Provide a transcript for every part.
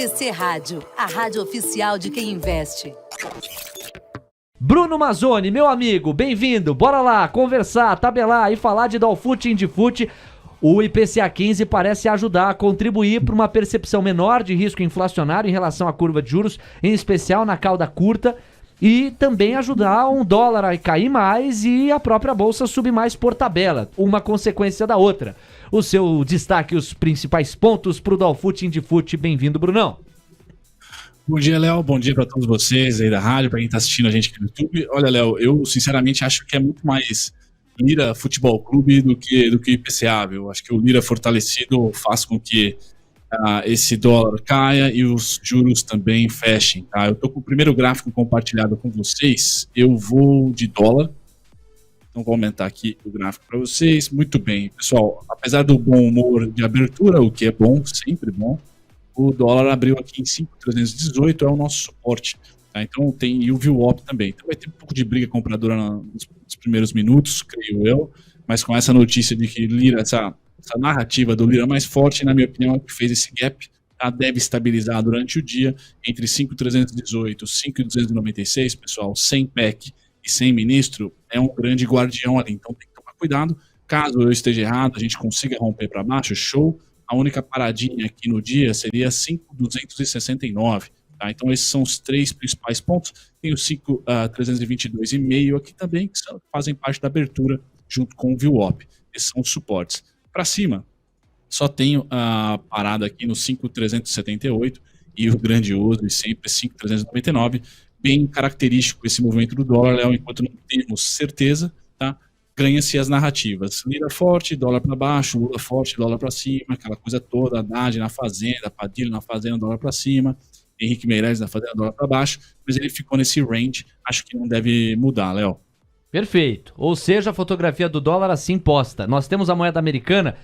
IPC Rádio, a rádio oficial de quem investe. Bruno Mazzoni, meu amigo, bem-vindo. Bora lá conversar, tabelar e falar de Dolfut e Indifut. O IPCA 15 parece ajudar a contribuir para uma percepção menor de risco inflacionário em relação à curva de juros, em especial na cauda curta, e também ajudar um dólar a cair mais e a própria bolsa subir mais por tabela, uma consequência da outra. O seu destaque, os principais pontos para o Dolfut e Indifut. Bem-vindo, Brunão. Bom dia, Léo. Bom dia para todos vocês aí da rádio, para quem está assistindo a gente aqui no YouTube. Olha, Léo, eu sinceramente acho que é muito mais Lira Futebol Clube do que IPCA, viu? Acho que o Lira fortalecido faz com que esse dólar caia e os juros também fechem, tá? Eu estou com o primeiro gráfico compartilhado com vocês. Eu vou de dólar. Então vou aumentar aqui o gráfico para vocês. Muito bem, pessoal. Apesar do bom humor de abertura, o que é bom, sempre bom, o dólar abriu aqui em 5.318, é o nosso suporte. Tá? Então tem e o VWAP também. Então vai ter um pouco de briga compradora nos primeiros minutos, creio eu, mas com essa notícia de que Lira, essa narrativa do Lira mais forte, na minha opinião, é que fez esse gap, tá? Deve estabilizar durante o dia entre 5.318 e 5.296, pessoal, sem PEC e sem ministro, é um grande guardião ali. Então tem que tomar cuidado. Caso eu esteja errado, a gente consiga romper para baixo, show. A única paradinha aqui no dia seria 5.269. Tá? Então esses são os três principais pontos. Tem o 5.322,5 aqui também, que fazem parte da abertura junto com o VWAP. Esses são os suportes. Para cima, só tenho a parada aqui no 5.378 e o grandioso e sempre 5.399. Bem característico esse movimento do dólar, Léo, enquanto não temos certeza, tá? Ganha-se as narrativas. Lira forte, dólar para baixo, Lula forte, dólar para cima, aquela coisa toda, Haddad na fazenda, Padilha na fazenda, dólar para cima, Henrique Meirelles na fazenda, dólar para baixo, mas ele ficou nesse range, acho que não deve mudar, Léo. Perfeito. Ou seja, a fotografia do dólar assim posta. Nós temos a moeda americana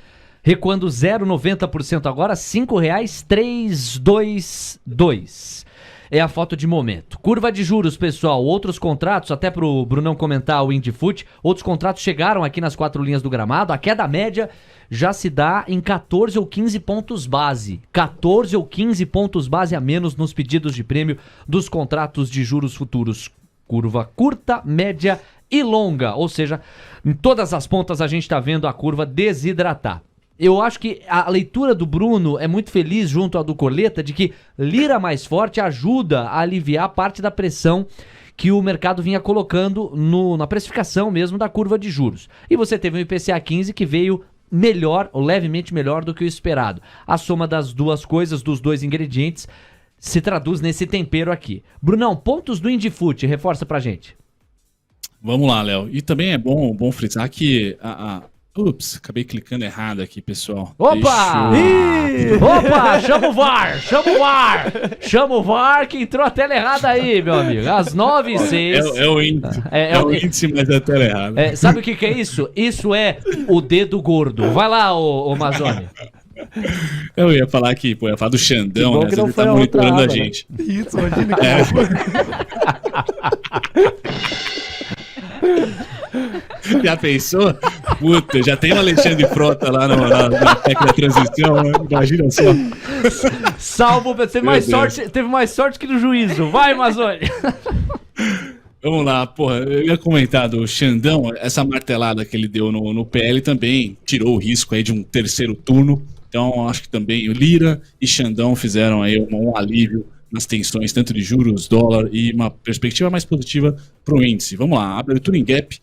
recuando 0,90% agora, R$ 5,322. É a foto de momento. Curva de juros, pessoal. Outros contratos, até pro Brunão comentar o Indifut, outros contratos chegaram aqui nas 4 linhas do gramado. A queda média já se dá em 14 ou 15 pontos base. 14 ou 15 pontos base a menos nos pedidos de prêmio dos contratos de juros futuros. Curva curta, média e longa. Ou seja, em todas as pontas a gente está vendo a curva desidratar. Eu acho que a leitura do Bruno é muito feliz junto à do Coleta de que Lira mais forte ajuda a aliviar parte da pressão que o mercado vinha colocando na precificação mesmo da curva de juros. E você teve um IPCA 15 que veio melhor, ou levemente melhor do que o esperado. A soma das duas coisas, dos dois ingredientes, se traduz nesse tempero aqui. Brunão, pontos do Indifut, reforça pra gente. Vamos lá, Léo. E também é bom frisar que Ups, acabei clicando errado aqui, pessoal. Opa! Opa, chama o VAR! Chama o VAR que entrou a tela errada aí, meu amigo. Às 9h06. É o índice. É o índice, mas é a tela errada. Sabe o que é isso? Isso é o dedo gordo. Vai lá, ô Mazzoni. Eu ia falar aqui, pô, ia falar do Xandão, né? Ele tá monitorando a gente. Né? Isso, imagina Já pensou? Puta, já tem o Alexandre Frota lá na PEC da transição, né? Imagina só. Salvo, teve mais sorte que no juízo. Vai, Mazzoni. Vamos lá, porra, eu ia comentar do Xandão, essa martelada que ele deu no PL também tirou o risco aí de um terceiro turno. Então, acho que também o Lira e Xandão fizeram aí um alívio nas tensões, tanto de juros, dólar e uma perspectiva mais positiva para o índice. Vamos lá, a abertura em gap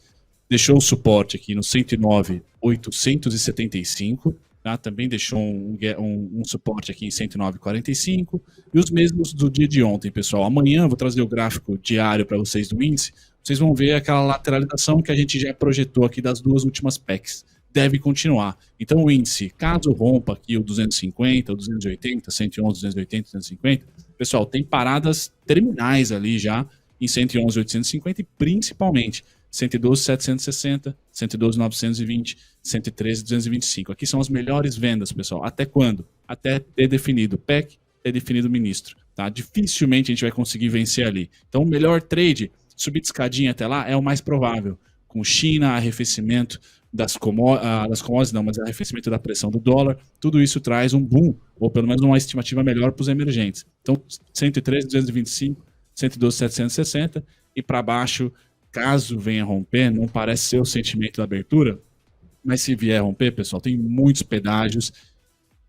deixou o suporte aqui no 109,875, tá? Também deixou um suporte aqui em 109,45 e os mesmos do dia de ontem, pessoal. Amanhã eu vou trazer o gráfico diário para vocês do índice, vocês vão ver aquela lateralização que a gente já projetou aqui das duas últimas PECs. Deve continuar. Então o índice, caso rompa aqui o 250, o 280, 111, 280, 250, pessoal, tem paradas terminais ali já em 111, 850 e principalmente 112, 760, 112, 920, 113, 225. Aqui são as melhores vendas, pessoal. Até quando? Até ter definido PEC, ter definido ministro. Tá? Dificilmente a gente vai conseguir vencer ali. Então o melhor trade, subir de escadinha até lá, é o mais provável. Com China, arrefecimento, das commodities, não, mas arrefecimento da pressão do dólar, tudo isso traz um boom, ou pelo menos uma estimativa melhor para os emergentes. Então, 113.225, 112.760 e para baixo, caso venha romper, não parece ser o sentimento da abertura, mas se vier romper, pessoal, tem muitos pedágios.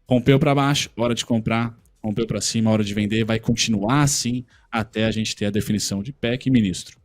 Rompeu para baixo, hora de comprar, rompeu para cima, hora de vender, vai continuar assim até a gente ter a definição de PEC e ministro.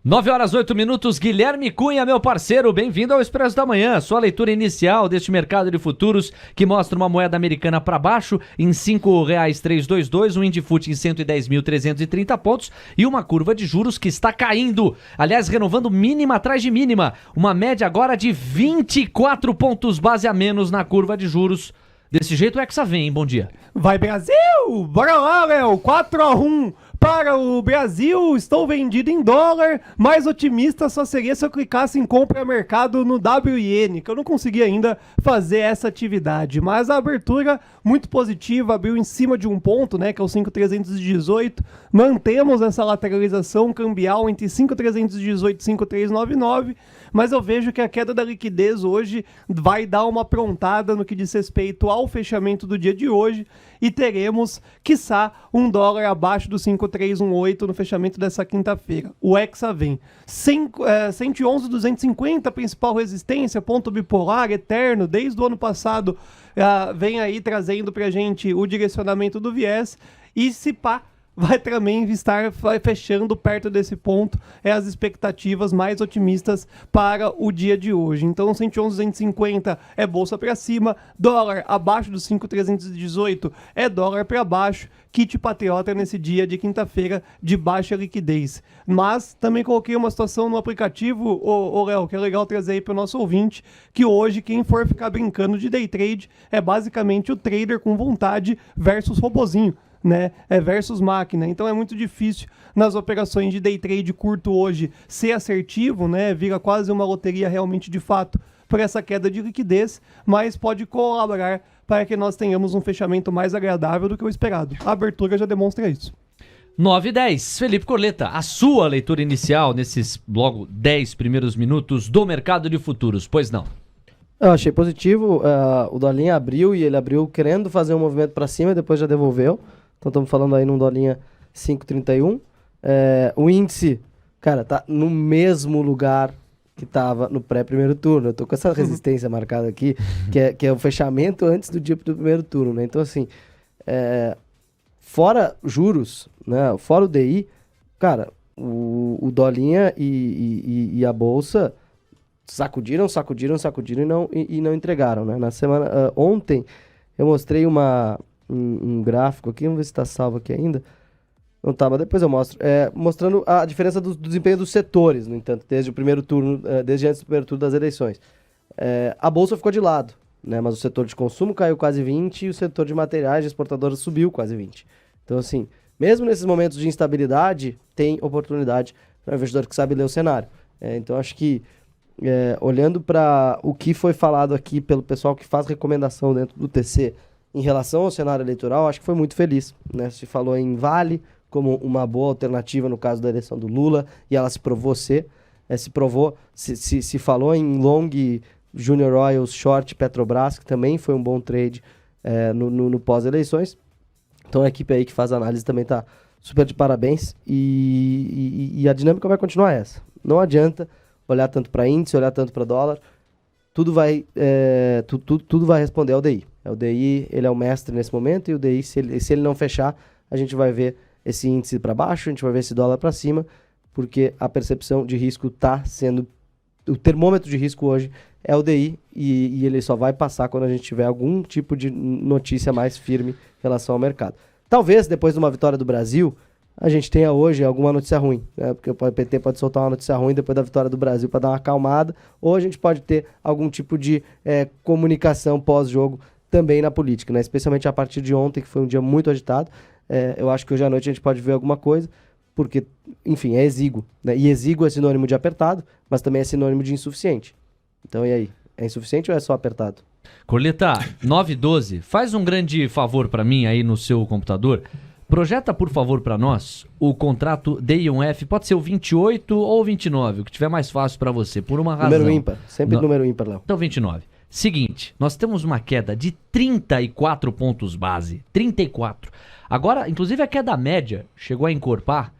9h08, Guilherme Cunha, meu parceiro, bem-vindo ao Expresso da Manhã, sua leitura inicial deste mercado de futuros que mostra uma moeda americana para baixo em R$ 5,322, um Indifut em 110.330 pontos e uma curva de juros que está caindo, aliás, renovando mínima atrás de mínima, uma média agora de 24 pontos base a menos na curva de juros. Desse jeito o Hexa vem, hein? Bom dia. Vai Brasil! Bora lá, Léo! 4-1 para o Brasil, estou vendido em dólar, mais otimista só seria se eu clicasse em compra mercado no WIN, que eu não consegui ainda fazer essa atividade, mas a abertura muito positiva, abriu em cima de um ponto, né, que é o 5.318, mantemos essa lateralização cambial entre 5.318 e 5.399, mas eu vejo que a queda da liquidez hoje vai dar uma aprontada no que diz respeito ao fechamento do dia de hoje e teremos, quiçá, um dólar abaixo do 5.318 no fechamento dessa quinta-feira. O Hexa vem 111.250, principal resistência, ponto bipolar, eterno, desde o ano passado vem aí trazendo pra gente o direcionamento do viés e se pá, vai também estar fechando perto desse ponto, as expectativas mais otimistas para o dia de hoje. Então 111.250 é bolsa para cima, dólar abaixo dos 5.318 é dólar para baixo, kit patriota nesse dia de quinta-feira de baixa liquidez. Mas também coloquei uma situação no aplicativo, Léo, que é legal trazer aí para o nosso ouvinte, que hoje quem for ficar brincando de day trade é basicamente o trader com vontade versus robozinho, né? Versus máquina. Então é muito difícil nas operações de day trade curto hoje ser assertivo, né? Vira quase uma loteria realmente de fato por essa queda de liquidez, mas pode colaborar para que nós tenhamos um fechamento mais agradável do que o esperado. A abertura já demonstra isso. 9h10, Felipe Corleta, a sua leitura inicial nesses logo 10 primeiros minutos do mercado de futuros, pois não? Eu achei positivo, o Dolinha abriu e ele abriu querendo fazer um movimento para cima e depois já devolveu. Então estamos falando aí num dolinha 5,31. O índice, cara, tá no mesmo lugar que estava no pré-primeiro turno. Eu tô com essa resistência marcada aqui, que é o fechamento antes do dia do primeiro turno, né? Então, assim, fora juros, né? Fora o DI, cara, o dolinha e a bolsa sacudiram e não entregaram, né? Na semana, ontem eu mostrei um gráfico aqui, vamos ver se está salvo aqui ainda. Não tá, mas depois eu mostro. Mostrando a diferença do desempenho dos setores, no entanto, desde o primeiro turno, desde antes do primeiro turno das eleições. A bolsa ficou de lado, né? Mas o setor de consumo caiu quase 20% e o setor de materiais de exportadoras subiu quase 20%. Então, assim, mesmo nesses momentos de instabilidade, tem oportunidade para o investidor que sabe ler o cenário. Então, acho que olhando para o que foi falado aqui pelo pessoal que faz recomendação dentro do TC em relação ao cenário eleitoral, acho que foi muito feliz, né? Se falou em Vale como uma boa alternativa no caso da eleição do Lula, e ela se provou ser. Se falou em Long, Junior Oils, Short, Petrobras, que também foi um bom trade no pós-eleições. Então a equipe aí que faz análise também está super de parabéns, e a dinâmica vai continuar essa. Não adianta olhar tanto para índice, olhar tanto para dólar, tudo vai responder ao DI. O DI, ele é o mestre nesse momento, e o DI, se ele não fechar, a gente vai ver esse índice para baixo, a gente vai ver esse dólar para cima, porque a percepção de risco está sendo... O termômetro de risco hoje é o DI, e ele só vai passar quando a gente tiver algum tipo de notícia mais firme em relação ao mercado. Talvez, depois de uma vitória do Brasil, a gente tenha hoje alguma notícia ruim, né? Porque o PT pode soltar uma notícia ruim depois da vitória do Brasil para dar uma acalmada, ou a gente pode ter algum tipo de comunicação pós-jogo também na política, né? Especialmente a partir de ontem, que foi um dia muito agitado. Eu acho que hoje à noite a gente pode ver alguma coisa, porque, enfim, é exíguo, né? E exíguo é sinônimo de apertado, mas também é sinônimo de insuficiente. Então, e aí? É insuficiente ou é só apertado? Corleta, 9h12, faz um grande favor para mim aí no seu computador. projeta, por favor, para nós o contrato D1F, pode ser o 28 ou o 29, o que tiver mais fácil para você, por uma razão. Número ímpar, sempre número ímpar, Léo. Então, 29. Seguinte, nós temos uma queda de 34 pontos base. 34. Agora, inclusive a queda média chegou a encorpar,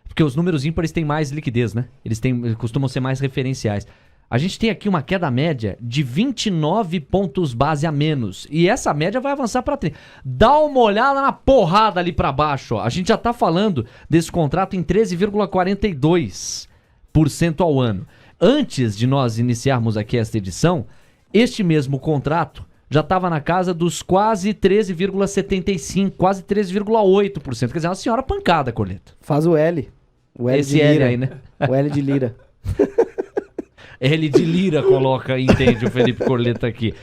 porque os números ímpares têm mais liquidez, né? Eles costumam ser mais referenciais. A gente tem aqui uma queda média de 29 pontos base a menos. E essa média vai avançar para 30. Dá uma olhada na porrada ali para baixo. Ó. A gente já tá falando desse contrato em 13,42% ao ano. Antes de nós iniciarmos aqui esta edição, este mesmo contrato já estava na casa dos quase 13,75%, quase 13,8%. Quer dizer, uma senhora pancada, Corleto. Faz o L. O L Esse de L lira. aí, né? O L de lira. L de lira coloca, entende o Felipe Corleto aqui.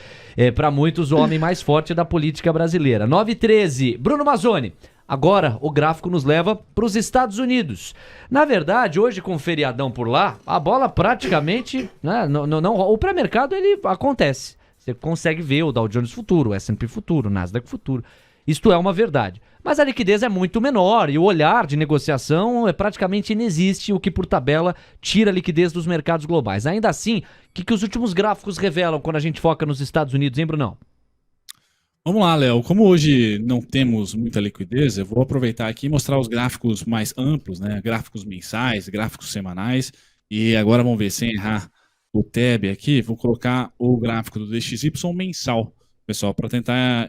Para muitos, o homem mais forte da política brasileira. 9h13, Bruno Mazzoni. Agora, o gráfico nos leva para os Estados Unidos. Na verdade, hoje com o feriadão por lá, a bola praticamente... Né, não, o pré-mercado, ele acontece. Você consegue ver o Dow Jones futuro, o S&P futuro, o Nasdaq futuro. Isto é uma verdade. Mas a liquidez é muito menor e o olhar de negociação praticamente inexiste, o que por tabela tira a liquidez dos mercados globais. Ainda assim, o que os últimos gráficos revelam quando a gente foca nos Estados Unidos, hein, Brunão? Vamos lá, Léo. Como hoje não temos muita liquidez, eu vou aproveitar aqui e mostrar os gráficos mais amplos, né? Gráficos mensais, gráficos semanais. E agora vamos ver, sem errar o tab aqui, vou colocar o gráfico do DXY mensal, pessoal, para tentar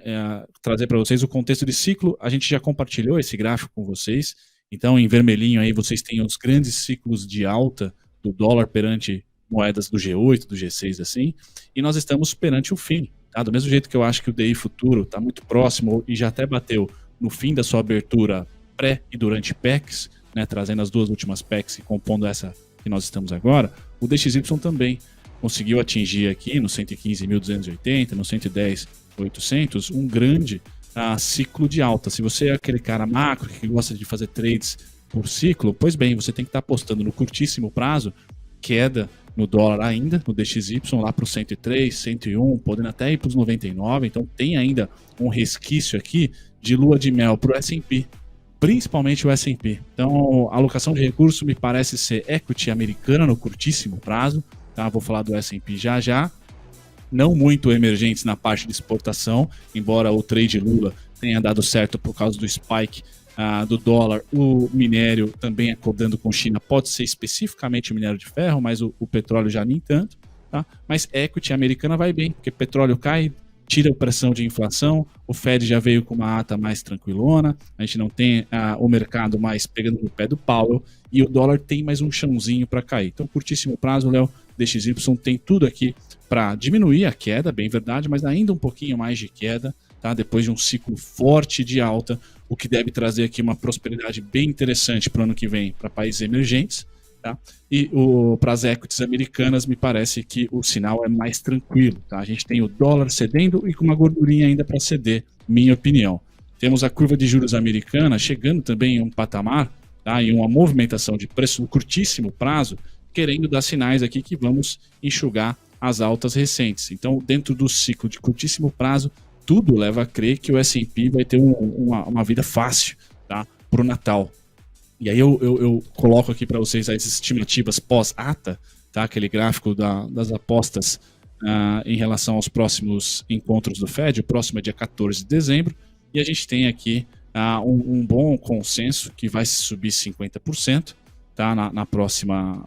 trazer para vocês o contexto de ciclo. A gente já compartilhou esse gráfico com vocês. Então, em vermelhinho aí, vocês têm os grandes ciclos de alta do dólar perante moedas do G8, do G6, assim. E nós estamos perante o fim. Tá? Do mesmo jeito que eu acho que o DI futuro está muito próximo e já até bateu no fim da sua abertura pré e durante PECs, né, trazendo as duas últimas PECs e compondo essa que nós estamos agora, o DXY também conseguiu atingir aqui no 115.280, no 110.800, um grande ciclo de alta. Se você é aquele cara macro que gosta de fazer trades por ciclo, pois bem, você tem que estar apostando no curtíssimo prazo, queda no dólar ainda, no DXY, lá para os 103, 101, podendo até ir para os 99, então tem ainda um resquício aqui de lua de mel para o S&P, principalmente o S&P. Então, a alocação de recursos me parece ser equity americana no curtíssimo prazo, tá? Vou falar do S&P já já, não muito emergentes na parte de exportação, embora o trade Lula tenha dado certo por causa do spike do dólar, o minério também acordando com China, pode ser especificamente o minério de ferro, mas o petróleo já nem tanto, tá? Mas equity americana vai bem, porque petróleo cai, tira a pressão de inflação, o Fed já veio com uma ata mais tranquilona, a gente não tem o mercado mais pegando no pé do Powell, e o dólar tem mais um chãozinho para cair. Então, curtíssimo prazo, Léo, DXY tem tudo aqui para diminuir a queda, bem verdade, mas ainda um pouquinho mais de queda, tá? Depois de um ciclo forte de alta, o que deve trazer aqui uma prosperidade bem interessante para o ano que vem para países emergentes, tá? E para as equities americanas, me parece que o sinal é mais tranquilo, tá? A gente tem o dólar cedendo e com uma gordurinha ainda para ceder, minha opinião. Temos a curva de juros americana chegando também em um patamar, tá? E uma movimentação de preço no curtíssimo prazo, querendo dar sinais aqui que vamos enxugar as altas recentes. Então, dentro do ciclo de curtíssimo prazo, tudo leva a crer que o S&P vai ter uma vida fácil, tá, para o Natal. E aí eu coloco aqui para vocês as estimativas pós-ata, tá, aquele gráfico das apostas em relação aos próximos encontros do Fed. O próximo é dia 14 de dezembro, e a gente tem aqui um bom consenso que vai subir 50%, tá, na próxima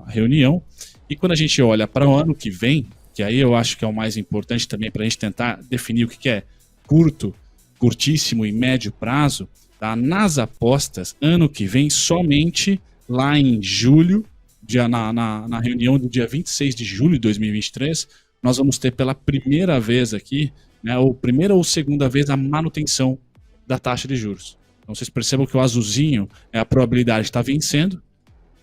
reunião. E quando a gente olha para o ano que vem, que aí eu acho que é o mais importante também para a gente tentar definir o que é curto, curtíssimo e médio prazo, tá? Nas apostas, ano que vem, somente lá em julho, na reunião do dia 26 de julho de 2023, nós vamos ter pela primeira vez aqui, né, ou primeira ou segunda vez, a manutenção da taxa de juros. Então vocês percebam que o azulzinho é a probabilidade de estar vencendo,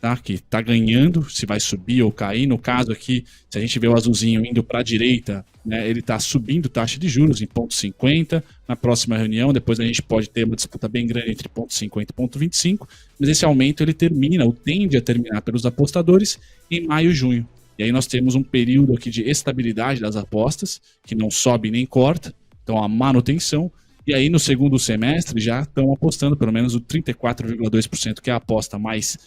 tá? Que está ganhando, se vai subir ou cair. No caso aqui, se a gente vê o azulzinho indo para a direita, né, ele está subindo taxa de juros em 0,50. Na próxima reunião, depois a gente pode ter uma disputa bem grande entre 0,50 e 0,25, mas esse aumento ele termina, ou tende a terminar pelos apostadores, em maio e junho. E aí nós temos um período aqui de estabilidade das apostas, que não sobe nem corta, então a manutenção, E aí, no segundo semestre, já estão apostando pelo menos o 34,2%, que é a aposta mais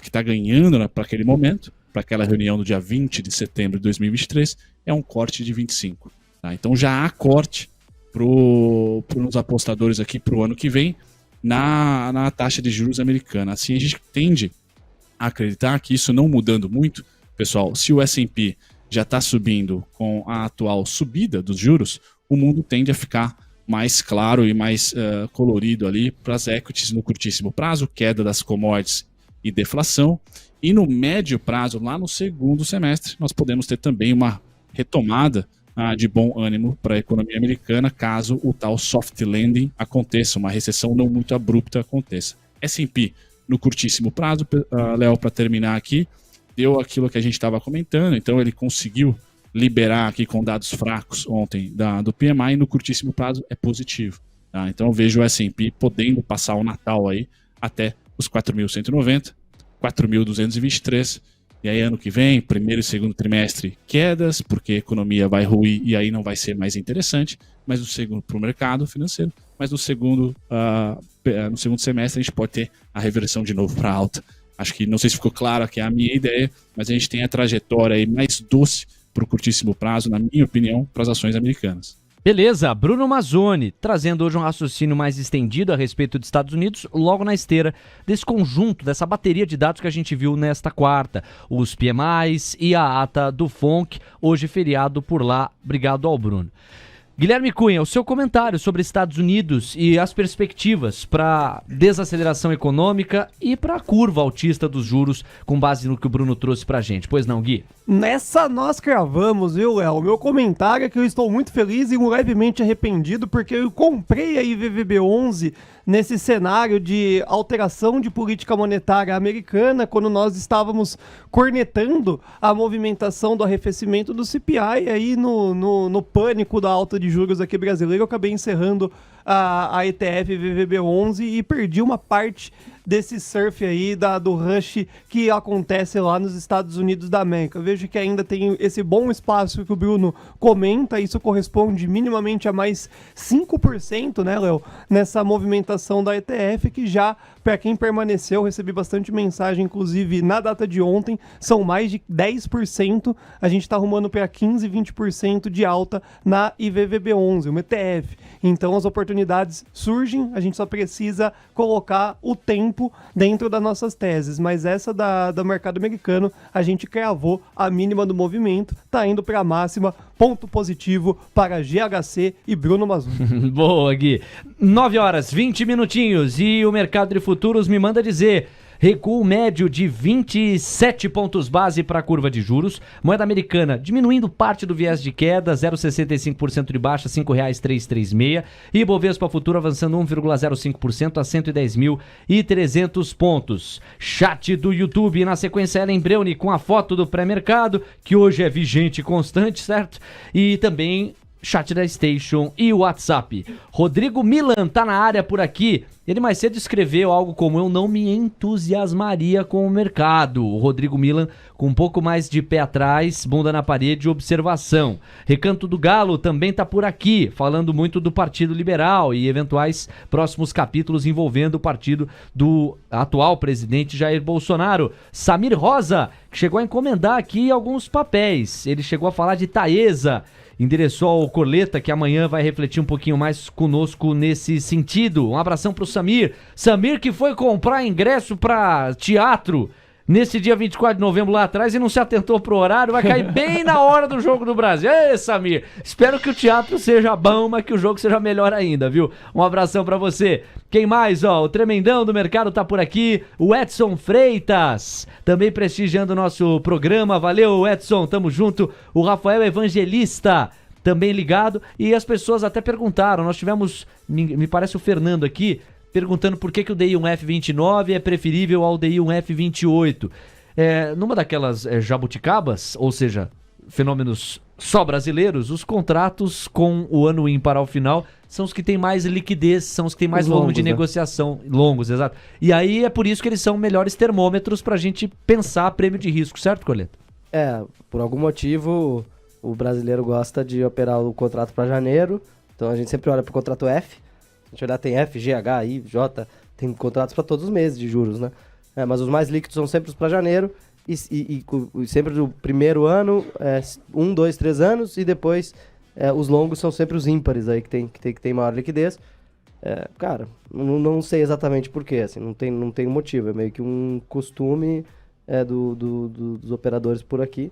que está ganhando para aquele momento, para aquela reunião do dia 20 de setembro de 2023, é um corte de 25%. Tá? Então já há corte para os apostadores aqui para o ano que vem na taxa de juros americana. Assim, a gente tende a acreditar que isso não mudando muito, pessoal, se o S&P já está subindo com a atual subida dos juros, o mundo tende a ficar mais claro e mais colorido ali para as equities no curtíssimo prazo, queda das commodities e deflação. E no médio prazo, lá no segundo semestre, nós podemos ter também uma retomada de bom ânimo para a economia americana, caso o tal soft landing aconteça, uma recessão não muito abrupta aconteça. S&P no curtíssimo prazo, Léo, para terminar aqui, deu aquilo que a gente estava comentando, então ele conseguiu liberar aqui com dados fracos ontem do PMI e no curtíssimo prazo é positivo. Tá? Então eu vejo o S&P podendo passar o Natal aí até os 4.190, 4.223, e aí ano que vem, primeiro e segundo trimestre, quedas, porque a economia vai ruir e aí não vai ser mais interessante, mas no segundo para o mercado financeiro, mas no segundo semestre a gente pode ter a reversão de novo para alta. Acho que, não sei se ficou claro aqui a minha ideia, mas a gente tem a trajetória aí mais doce para o curtíssimo prazo, na minha opinião, para as ações americanas. Beleza, Bruno Mazzoni, trazendo hoje um raciocínio mais estendido a respeito dos Estados Unidos, logo na esteira desse conjunto, dessa bateria de dados que a gente viu nesta quarta, os PMIs e a ata do FONC, hoje feriado por lá. Obrigado ao Bruno. Guilherme Cunha, o seu comentário sobre Estados Unidos e as perspectivas para desaceleração econômica e para a curva altista dos juros, com base no que o Bruno trouxe para a gente. Pois não, Gui? Nessa nós cravamos, viu, Léo? O meu comentário é que eu estou muito feliz e levemente arrependido porque eu comprei a IVVB11 nesse cenário de alteração de política monetária americana, quando nós estávamos cornetando a movimentação do arrefecimento do CPI, aí no pânico da alta de juros aqui brasileiro, eu acabei encerrando a ETF VVB11 e perdi uma parte desse surf aí do rush que acontece lá nos Estados Unidos da América. Eu vejo que ainda tem esse bom espaço que o Bruno comenta, isso corresponde minimamente a mais 5%, né, Léo, nessa movimentação da ETF, que já, para quem permaneceu, recebi bastante mensagem, inclusive na data de ontem, são mais de 10%, a gente está arrumando para 15, 20% de alta na IVVB11, uma ETF. Então as oportunidades surgem, a gente só precisa colocar o tempo dentro das nossas teses, mas essa do mercado americano, a gente cravou a mínima do movimento, tá indo para a máxima, ponto positivo para GHC e Bruno Mazzoni. Boa, Gui. 9 horas, 20 minutinhos e o mercado de futuros me manda dizer: recuo médio de 27 pontos base para a curva de juros. Moeda americana diminuindo parte do viés de queda, 0,65% de baixa, R$ 5,336. E Bovespa futuro avançando 1,05% a 110.300 pontos. Chat do YouTube, na sequência Ellen Breune com a foto do pré-mercado, que hoje é vigente e constante, certo? E também chat da Station e o WhatsApp. Rodrigo Milan tá na área por aqui. Ele mais cedo escreveu algo como: eu não me entusiasmaria com o mercado. O Rodrigo Milan com um pouco mais de pé atrás, bunda na parede e observação. Recanto do Galo também tá por aqui, falando muito do Partido Liberal e eventuais próximos capítulos envolvendo o partido do atual presidente Jair Bolsonaro. Samir Rosa, que chegou a encomendar aqui alguns papéis. Ele chegou a falar de Taesa, endereçou ao Corleta, que amanhã vai refletir um pouquinho mais conosco nesse sentido. Um abração pro Samir. Samir que foi comprar ingresso pra teatro nesse dia 24 de novembro lá atrás e não se atentou pro horário, vai cair bem na hora do Jogo do Brasil. Ê, Samir, espero que o teatro seja bom, mas que o jogo seja melhor ainda, viu? Um abração pra você. Quem mais, ó? O tremendão do mercado tá por aqui, o Edson Freitas, também prestigiando o nosso programa. Valeu, Edson, tamo junto. O Rafael Evangelista, também ligado. E as pessoas até perguntaram, nós tivemos, me parece o Fernando aqui, perguntando por que o DI 1F29 é preferível ao DI 1F28. Numa daquelas jabuticabas, ou seja, fenômenos só brasileiros, os contratos com o ano ímpar ao final são os que têm mais liquidez, são os que têm mais volume de negociação, longos, exato. E aí é por isso que eles são melhores termômetros pra gente pensar prêmio de risco, certo, Coleta? Por algum motivo o brasileiro gosta de operar o contrato para janeiro, então a gente sempre olha pro contrato F. gente olhar, tem F, G, H, I, J, tem contratos para todos os meses de juros, né? Mas os mais líquidos são sempre os para janeiro e sempre do primeiro ano, 1, 2, 3 anos, e depois os longos são sempre os ímpares aí que tem maior liquidez. Cara, não sei exatamente porquê, assim, não tem motivo, é meio que um costume dos operadores por aqui.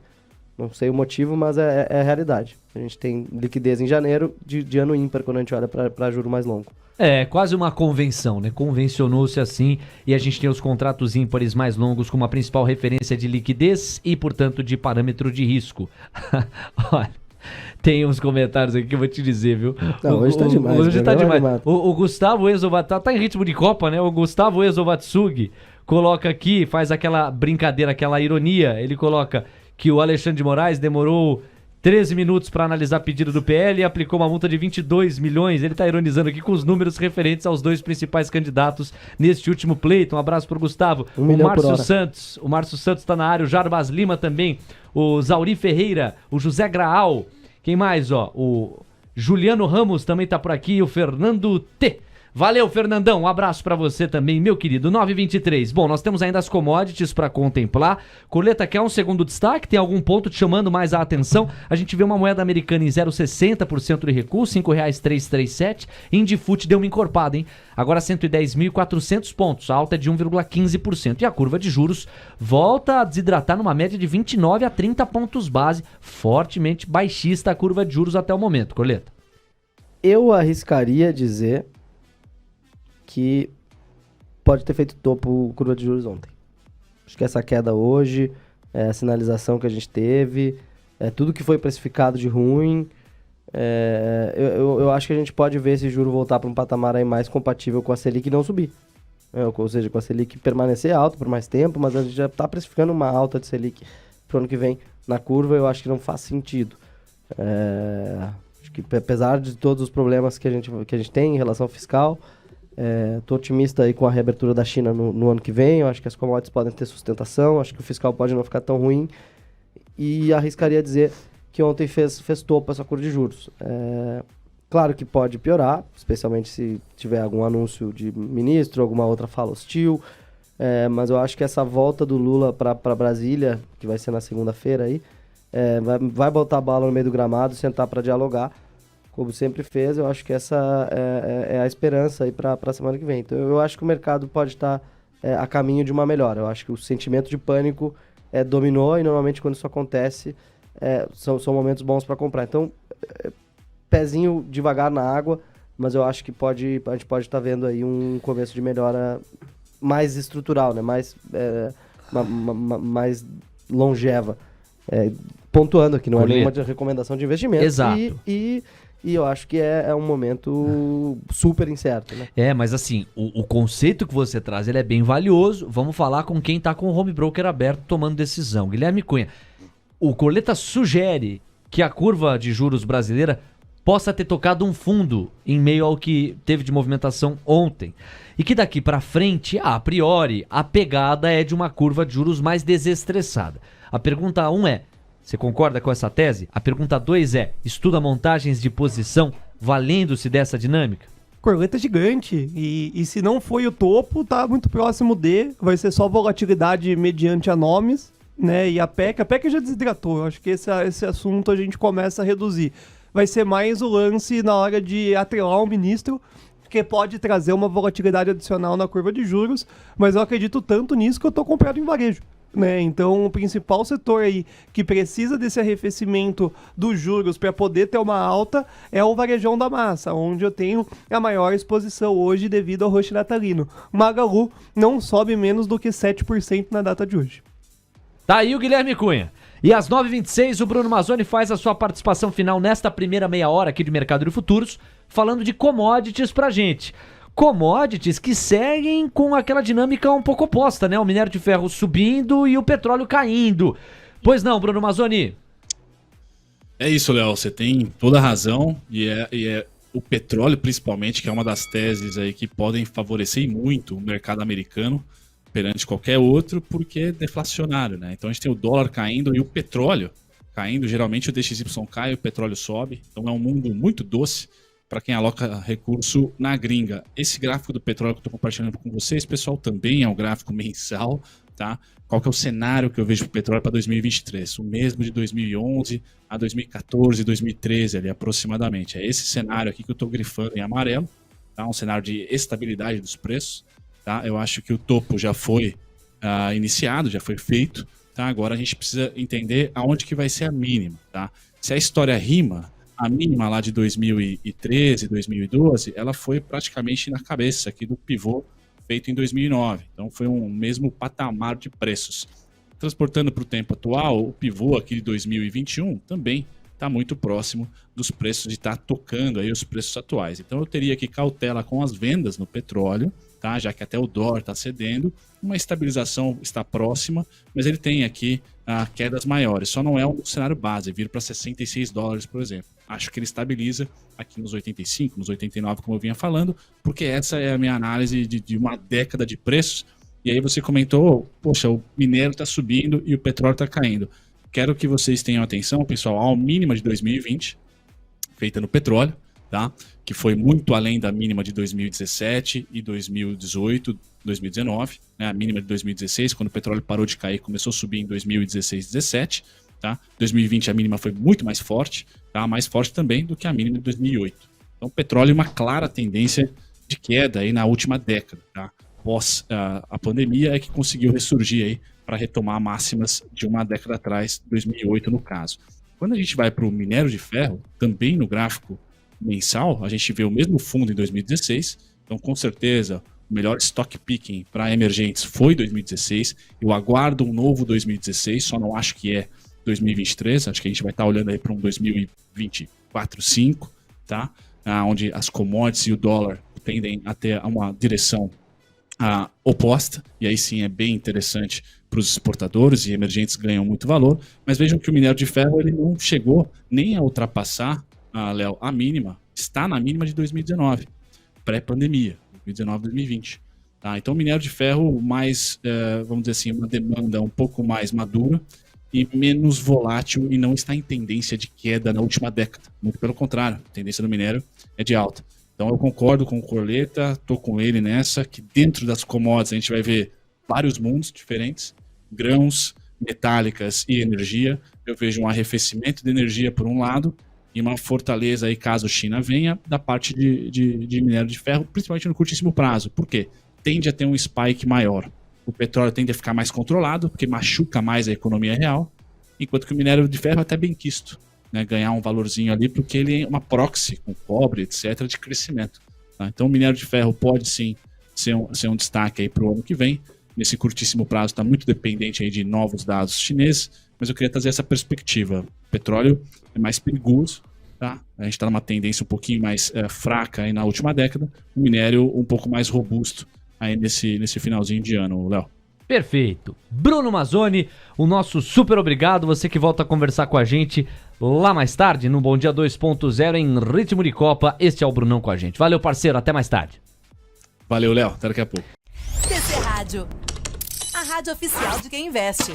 Não sei o motivo, mas é a realidade. A gente tem liquidez em janeiro de ano ímpar quando a gente olha para juro mais longo. É, quase uma convenção, né? Convencionou-se assim e a gente tem os contratos ímpares mais longos como a principal referência de liquidez e, portanto, de parâmetro de risco. Olha, tem uns comentários aqui que eu vou te dizer, viu? Não, hoje tá demais. Hoje tá demais. O Gustavo Ezovatsug, tá em ritmo de Copa, né? O Gustavo Ezovatsug coloca aqui, faz aquela brincadeira, aquela ironia, ele coloca que o Alexandre de Moraes demorou 13 minutos para analisar pedido do PL e aplicou uma multa de 22 milhões. Ele tá ironizando aqui com os números referentes aos dois principais candidatos neste último pleito. Um abraço pro Gustavo. O Márcio Santos tá na área, o Jarbas Lima também, o Zauri Ferreira, o José Graal. Quem mais, ó? O Juliano Ramos também tá por aqui, o Fernando T. Valeu, Fernandão, um abraço pra você também, meu querido. 9h23. Bom, nós temos ainda as commodities pra contemplar. Coleta, quer um segundo destaque? Tem algum ponto te chamando mais a atenção? A gente vê uma moeda americana em 0,60% de recuo, R$ 5,337. Indifut deu uma encorpada, hein? Agora 110.400 pontos, a alta é de 1,15%. E a curva de juros volta a desidratar numa média de 29 a 30 pontos base, fortemente baixista a curva de juros até o momento, Coleta. Eu arriscaria dizer que pode ter feito topo curva de juros ontem. Acho que essa queda hoje, a sinalização que a gente teve, tudo que foi precificado de ruim, eu acho que a gente pode ver esse juro voltar para um patamar aí mais compatível com a Selic e não subir. Ou seja, com a Selic permanecer alta por mais tempo, mas a gente já está precificando uma alta de Selic para o ano que vem na curva, eu acho que não faz sentido. Acho que apesar de todos os problemas que a gente tem em relação ao fiscal, tô otimista aí com a reabertura da China no ano que vem. Eu acho que as commodities podem ter sustentação, acho que o fiscal pode não ficar tão ruim e arriscaria dizer que ontem fez topo essa curva de juros. Claro que pode piorar, especialmente se tiver algum anúncio de ministro, alguma outra fala hostil, mas eu acho que essa volta do Lula para Brasília, que vai ser na segunda-feira aí, vai botar a bola no meio do gramado, sentar para dialogar, como sempre fez. Eu acho que essa é a esperança aí para a semana que vem. Então eu acho que o mercado pode estar a caminho de uma melhora. Eu acho que o sentimento de pânico dominou e normalmente quando isso acontece são momentos bons para comprar. Então, pezinho devagar na água, mas eu acho que a gente pode estar vendo aí um começo de melhora mais estrutural, né? Mais longeva. Pontuando aqui, não é nenhuma recomendação de investimento. Exato. E eu acho que é um momento super incerto, né? Mas assim, o conceito que você traz, ele é bem valioso. Vamos falar com quem tá com o home broker aberto tomando decisão. Guilherme Cunha, o Coleta sugere que a curva de juros brasileira possa ter tocado um fundo em meio ao que teve de movimentação ontem. E que daqui para frente, a priori, a pegada é de uma curva de juros mais desestressada. A pergunta 1 é: você concorda com essa tese? A pergunta 2 é: estuda montagens de posição valendo-se dessa dinâmica? Correleta gigante. E se não foi o topo, tá muito próximo vai ser só volatilidade mediante a nomes, né? E a PEC já desidratou. Eu acho que esse assunto a gente começa a reduzir. Vai ser mais o lance na hora de atrelar um ministro, que pode trazer uma volatilidade adicional na curva de juros, mas eu acredito tanto nisso que eu tô comprado em varejo. Né? Então, o principal setor aí que precisa desse arrefecimento dos juros para poder ter uma alta é o varejão da massa, onde eu tenho a maior exposição hoje devido ao rush natalino. Magalu não sobe menos do que 7% na data de hoje. Tá aí o Guilherme Cunha. E às 9h26, o Bruno Mazzoni faz a sua participação final nesta primeira meia hora aqui de Mercado de Futuros, falando de commodities pra gente. Commodities que seguem com aquela dinâmica um pouco oposta, né? O minério de ferro subindo e o petróleo caindo. Pois não, Bruno Mazzoni? É isso, Léo, você tem toda a razão, e é o petróleo principalmente, que é uma das teses aí que podem favorecer muito o mercado americano perante qualquer outro, porque é deflacionário, né? Então a gente tem o dólar caindo e o petróleo caindo, geralmente o DXY cai, o petróleo sobe, então é um mundo muito doce para quem aloca recurso na gringa. Esse gráfico do petróleo que eu estou compartilhando com vocês, pessoal, também é um gráfico mensal, tá? Qual que é o cenário que eu vejo para o petróleo para 2023? O mesmo de 2011 a 2014, 2013 ali aproximadamente. É esse cenário aqui que eu estou grifando em amarelo, tá? Um cenário de estabilidade dos preços, tá? Eu acho que o topo já foi iniciado, já foi feito, tá? Agora a gente precisa entender aonde que vai ser a mínima, tá? Se a história rima, a mínima lá de 2013, 2012, ela foi praticamente na cabeça aqui do pivô feito em 2009. Então foi um mesmo patamar de preços. Transportando para o tempo atual, o pivô aqui de 2021 também está muito próximo dos preços de estar tocando aí os preços atuais. Então eu teria aqui cautela com as vendas no petróleo, tá? Já que até o dólar está cedendo, uma estabilização está próxima, mas ele tem aqui quedas maiores. Só não é um cenário base, vir para $66, por exemplo. Acho que ele estabiliza aqui nos 85, nos 89, como eu vinha falando, porque essa é a minha análise de uma década de preços. E aí você comentou, poxa, o minério está subindo e o petróleo está caindo. Quero que vocês tenham atenção, pessoal, ao mínima de 2020, feita no petróleo, tá? Que foi muito além da mínima de 2017 e 2018, 2019, né? A mínima de 2016, quando o petróleo parou de cair, começou a subir em 2016, 2017, tá? 2020 a mínima foi muito mais forte, tá? Mais forte também do que a mínima de 2008. Então, o petróleo é uma clara tendência de queda aí na última década, tá? Pós a pandemia é que conseguiu ressurgir aí para retomar máximas de uma década atrás, 2008 no caso. Quando a gente vai para o minério de ferro, também no gráfico mensal, a gente vê o mesmo fundo em 2016, então com certeza o melhor stock picking para emergentes foi 2016, eu aguardo um novo 2016, só não acho que é 2023, acho que a gente vai estar olhando aí para um 2024, 2025, tá? Onde as commodities e o dólar tendem a ter uma direção oposta, e aí sim é bem interessante para os exportadores e emergentes ganham muito valor, mas vejam que o minério de ferro ele não chegou nem a ultrapassar, Léo, a mínima, está na mínima de 2019, pré-pandemia, 2019-2020. Tá? Então o minério de ferro mais, vamos dizer assim, uma demanda um pouco mais madura e menos volátil e não está em tendência de queda na última década, muito pelo contrário, a tendência do minério é de alta. Então eu concordo com o Corleta, estou com ele nessa, que dentro das commodities a gente vai ver vários mundos diferentes, grãos, metálicas e energia. Eu vejo um arrefecimento de energia por um lado e uma fortaleza aí caso China venha da parte de minério de ferro, principalmente no curtíssimo prazo. Por quê? Tende a ter um spike maior. O petróleo tende a ficar mais controlado, porque machuca mais a economia real, enquanto que o minério de ferro é até bem quisto. Né, ganhar um valorzinho ali, porque ele é uma proxy com cobre, etc., de crescimento. Tá? Então o minério de ferro pode sim ser um destaque aí para o ano que vem. Nesse curtíssimo prazo está muito dependente aí de novos dados chineses, mas eu queria trazer essa perspectiva. O petróleo é mais perigoso, tá? A gente está numa tendência um pouquinho mais fraca aí na última década, o minério um pouco mais robusto aí nesse finalzinho de ano, Léo. Perfeito. Bruno Mazzoni, o nosso super obrigado. Você que volta a conversar com a gente lá mais tarde, no Bom Dia 2.0 em ritmo de Copa. Este é o Brunão com a gente. Valeu, parceiro. Até mais tarde. Valeu, Léo. Até daqui a pouco. TC Rádio, a rádio oficial de quem investe.